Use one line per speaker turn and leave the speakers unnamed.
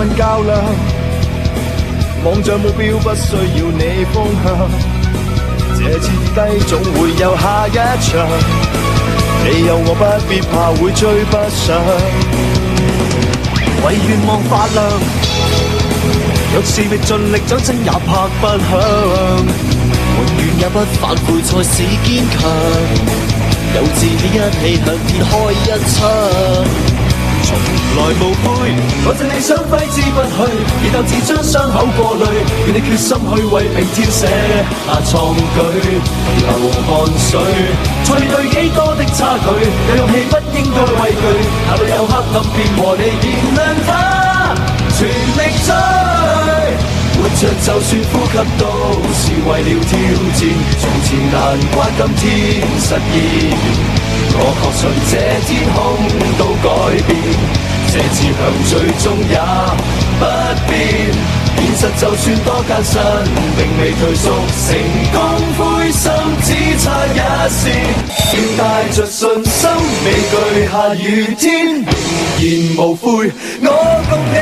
運較量，望着目標不需要你方向，這次跌低總會有下一場，你有我不必怕會追不上，為願望發亮，若是覓盡力掌聲也拍不響，永遠也不反悔才是堅強，有志氣一起向天開一槍，從來無悔，我正理想揮之不去，而鬥志將傷口過濾，願你決心去為明天寫下創舉，流汗水，才面對幾多的差距，有勇氣不應該畏懼，哪裏有黑暗便和你燃亮它，全力追，活着就算呼吸都是為了挑戰，從前難關今天實現。我確信這天空都改變，這志向最終也不變。現實就算多艱辛，並未退縮，成功灰心只差一線。要帶着信心，未懼下雨天，仍然無悔。我共你